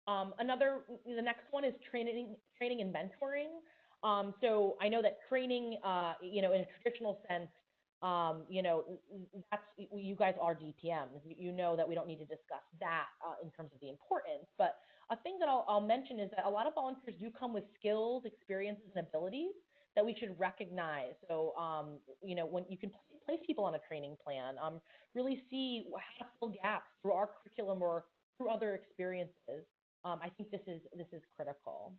The next one is training and mentoring. So I know that training, you know, in a traditional sense, you know, that's, you guys are DPMs. You know that we don't need to discuss that in terms of the importance. But a thing that I'll mention is that a lot of volunteers do come with skills, experiences, and abilities that we should recognize. So, you know, when you can place people on a training plan, really see how to fill gaps through our curriculum or through other experiences. I think this is critical.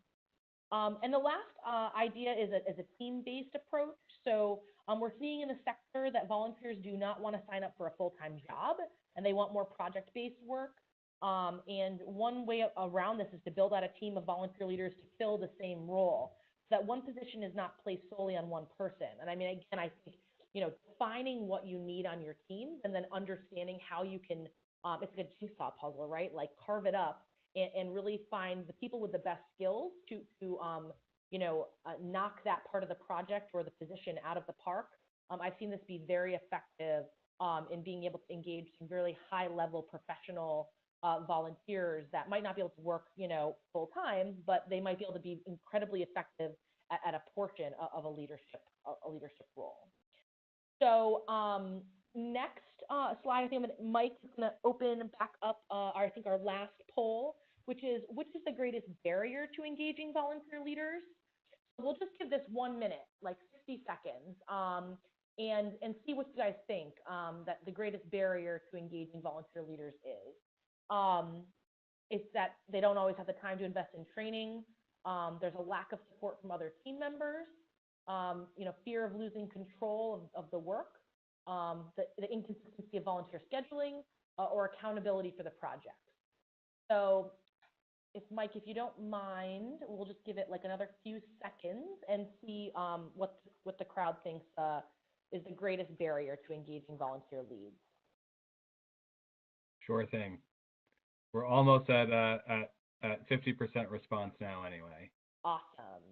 And the last idea is a team-based approach. So we're seeing in the sector that volunteers do not want to sign up for a full-time job, and they want more project-based work. And one way around this is to build out a team of volunteer leaders to fill the same role, so that one position is not placed solely on one person. And I mean, again, I think, you know, defining what you need on your team and then understanding how you can, it's like a jigsaw puzzle, right? Like carve it up and really find the people with the best skills to you know, knock that part of the project or the position out of the park. I've seen this be very effective in being able to engage some really high-level professional volunteers that might not be able to work, you know, full time, but they might be able to be incredibly effective at a portion of a leadership role. So next slide, I think Mike is going to open back up our last poll, which is the greatest barrier to engaging volunteer leaders. So we'll just give this 1 minute, like 60 seconds, and see what you guys think that the greatest barrier to engaging volunteer leaders is. It's that they don't always have the time to invest in training. There's a lack of support from other team members. You know, fear of losing control of the work, the inconsistency of volunteer scheduling, or accountability for the project. So if Mike, if you don't mind, we'll just give it like another few seconds and see what the crowd thinks is the greatest barrier to engaging volunteer leads. Sure thing. We're almost at 50% response now anyway. Awesome.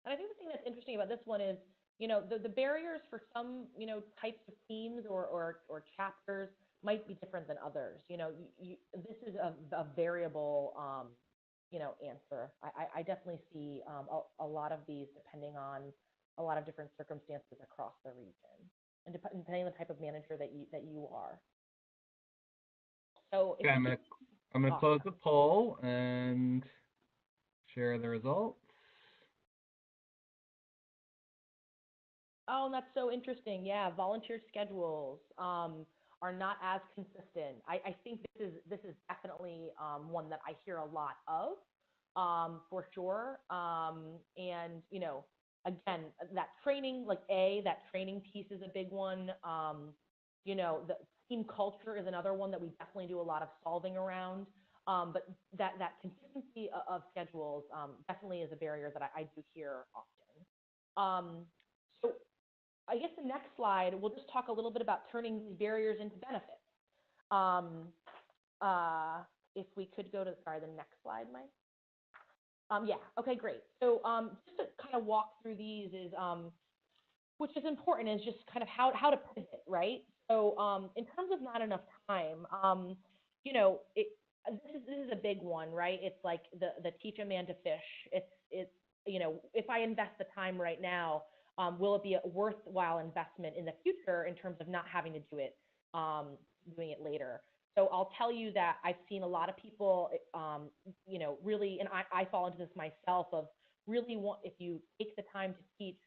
And I think the thing that's interesting about this one is, you know, the barriers for some, you know, types of teams or chapters might be different than others. You know, this is a variable, you know, answer. I definitely see a lot of these depending on a lot of different circumstances across the region, and depending on the type of manager that you are. So okay, I'm gonna close the poll and share the results. Oh, that's so interesting. Yeah, volunteer schedules are not as consistent. I think this is definitely one that I hear a lot of, for sure. And you know, again, that training, like that training piece is a big one. You know, the team culture is another one that we definitely do a lot of solving around. But that consistency of schedules definitely is a barrier that I do hear often. So I guess the next slide, we'll just talk a little bit about turning these barriers into benefits. If we could go to, the next slide, Mike. Yeah, okay, great. So just to kind of walk through these is, which is important, is just kind of how to pivot, right? So in terms of not enough time, you know, this is a big one, right? It's like the teach a man to fish. It's you know, if I invest the time right now, will it be a worthwhile investment in the future in terms of not having to do it, doing it later? So I'll tell you that I've seen a lot of people, you know, really, and I fall into this myself, of really if you take the time to teach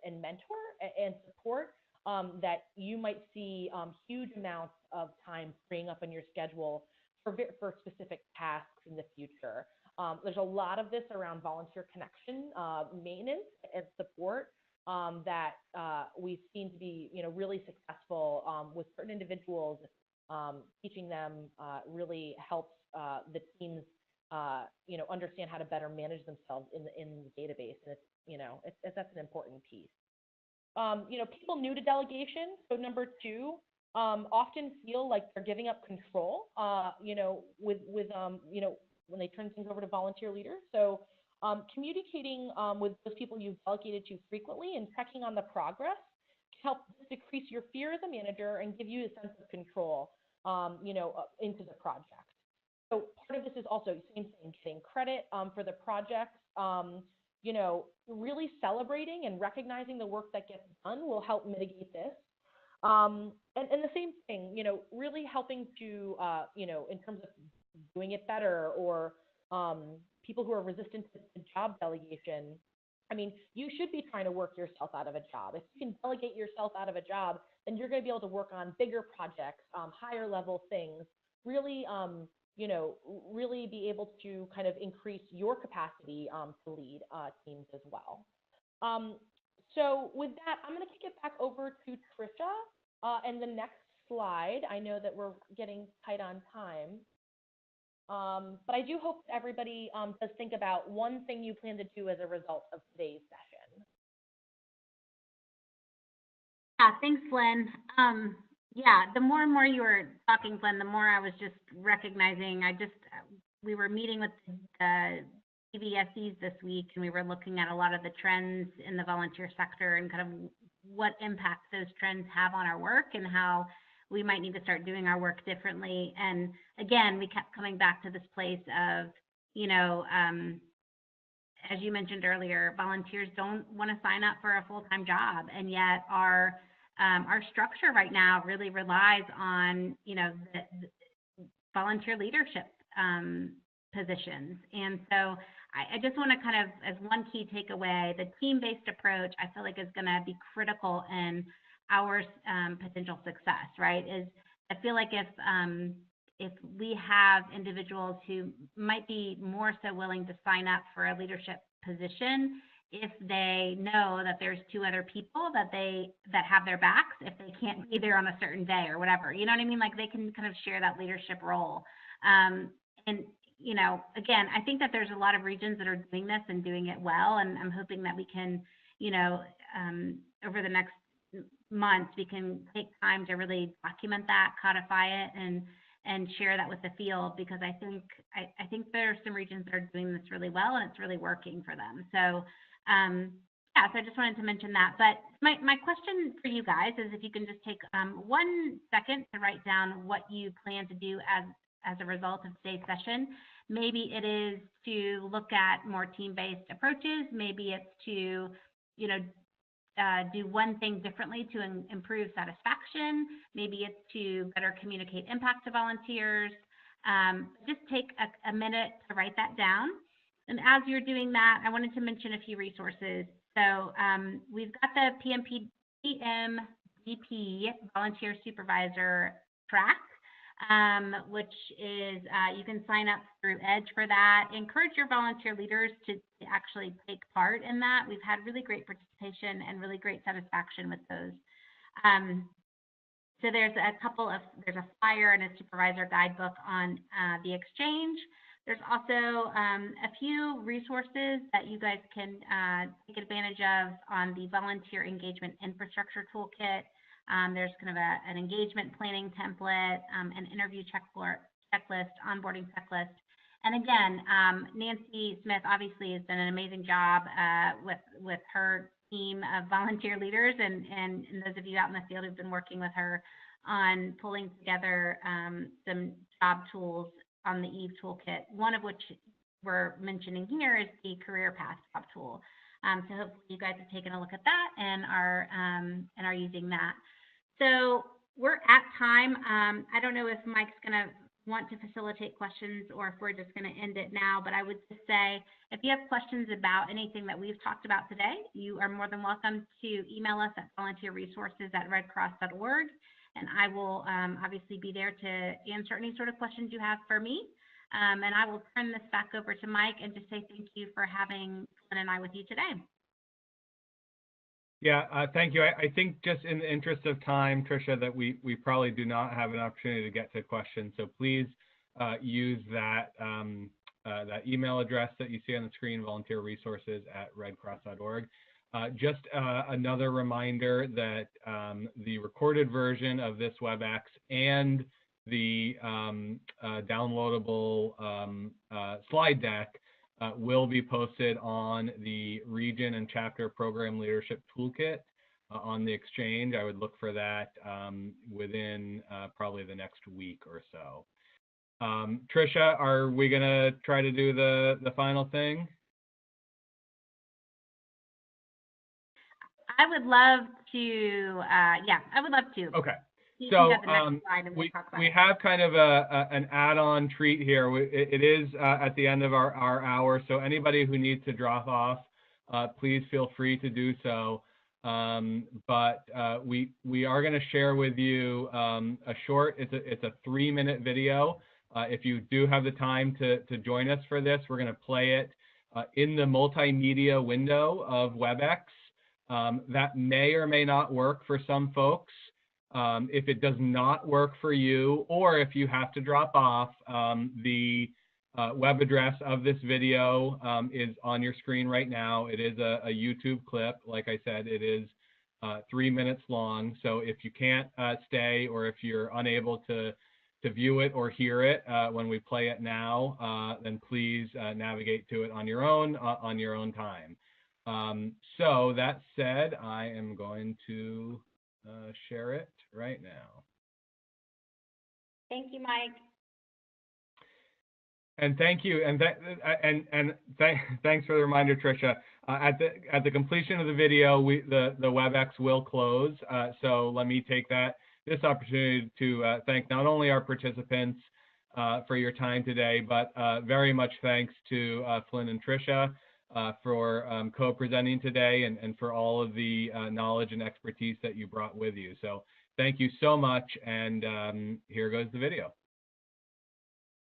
and mentor and support, that you might see huge amounts of time freeing up in your schedule for specific tasks in the future. There's a lot of this around volunteer connection, maintenance and support. That we've seen to be, you know, really successful with certain individuals. Teaching them really helps the teams, you know, understand how to better manage themselves in the database, and it's, you know, that's an important piece. You know, people new to delegation, so number 2, often feel like they're giving up control, you know, with you know, when they turn things over to volunteer leaders. So communicating with those people you've delegated to frequently and checking on the progress can help decrease your fear as a manager and give you a sense of control, you know, into the project. So part of this is also same thing, getting credit for the projects. You know, really celebrating and recognizing the work that gets done will help mitigate this. And the same thing, you know, really helping to, you know, in terms of doing it better, or people who are resistant to job delegation. I mean, you should be trying to work yourself out of a job. If you can delegate yourself out of a job, then you're going to be able to work on bigger projects, higher level things, really, you know, really be able to kind of increase your capacity to lead teams as well. So with that, I'm going to kick it back over to Trisha and the next slide. I know that we're getting tight on time. But I do hope everybody does think about one thing you plan to do as a result of today's session. Yeah, thanks, Lynn. Yeah, the more and more you were talking, Glenn, the more I was just recognizing, we were meeting with the DPSs this week, and we were looking at a lot of the trends in the volunteer sector and kind of what impacts those trends have on our work and how we might need to start doing our work differently. And again, we kept coming back to this place of, you know, as you mentioned earlier, volunteers don't want to sign up for a full-time job, and yet our structure right now really relies on, you know, the volunteer leadership positions. And so I just want to kind of, as one key takeaway, the team-based approach I feel like is going to be critical in our potential success, right? Is I feel like if we have individuals who might be more so willing to sign up for a leadership position, if they know that there's two other people that have their backs, if they can't be there on a certain day or whatever, you know what I mean? Like they can kind of share that leadership role. And, you know, again, I think that there's a lot of regions that are doing this and doing it well. And I'm hoping that we can, you know, over the next months, we can take time to really document that, codify it, and share that with the field, because I think there are some regions that are doing this really well and it's really working for them. So yeah, so I just wanted to mention that. But my question for you guys is if you can just take 1 second to write down what you plan to do as a result of today's session. Maybe it is to look at more team-based approaches. Maybe it's to, you know, do one thing differently to improve satisfaction. Maybe it's to better communicate impact to volunteers. Just take a minute to write that down. And as you're doing that, I wanted to mention a few resources. So we've got the DPM Volunteer Supervisor track, which is you can sign up through EDGE for that. Encourage your volunteer leaders to actually take part in that. We've had really great participation and really great satisfaction with those. So there's a flyer and a supervisor guidebook on the exchange. There's also a few resources that you guys can take advantage of on the Volunteer Engagement Infrastructure Toolkit. There's kind of an engagement planning template, an interview checklist, onboarding checklist. And again, Nancy Smith obviously has done an amazing job with her team of volunteer leaders, and those of you out in the field who've been working with her on pulling together some job tools on the EVE toolkit, one of which we're mentioning here is the Career Path job tool. So hopefully you guys have taken a look at that and are using that. So we're at time. I don't know if Mike's going to want to facilitate questions or if we're just going to end it now, but I would just say if you have questions about anything that we've talked about today, you are more than welcome to email us at volunteerresources@redcross.org. And I will obviously be there to answer any sort of questions you have for me. And I will turn this back over to Mike and just say thank you for having Flynn and I with you today. Yeah, thank you. I think just in the interest of time, Tricia, that we probably do not have an opportunity to get to questions. So please use that, that email address that you see on the screen, volunteerresources@redcross.org. Just another reminder that the recorded version of this WebEx and the downloadable slide deck will be posted on the Region and Chapter Program Leadership Toolkit on the Exchange. I would look for that within probably the next week or so. Tricia, are we going to try to do the final thing? I would love to, yeah, I would love to. Okay. So we have kind of an add-on treat here. It is at the end of our hour, so anybody who needs to drop off, please feel free to do so. But we are going to share with you a short, it's a 3-minute video. If you do have the time to join us for this, we're going to play it in the multimedia window of WebEx. That may or may not work for some folks. If it does not work for you, or if you have to drop off, the web address of this video is on your screen right now. It is a YouTube clip. Like I said, it is 3 minutes long. So if you can't stay, or if you're unable to view it or hear it when we play it now, then please navigate to it on your own time. So that said, I am going to share it right now. Thank you, Mike. And thank you, and thanks for the reminder, Tricia. At the completion of the video, the WebEx will close. So let me take this opportunity to thank not only our participants for your time today, but very much thanks to Flynn and Tricia for co-presenting today and for all of the knowledge and expertise that you brought with you. So thank you so much, and here goes the video.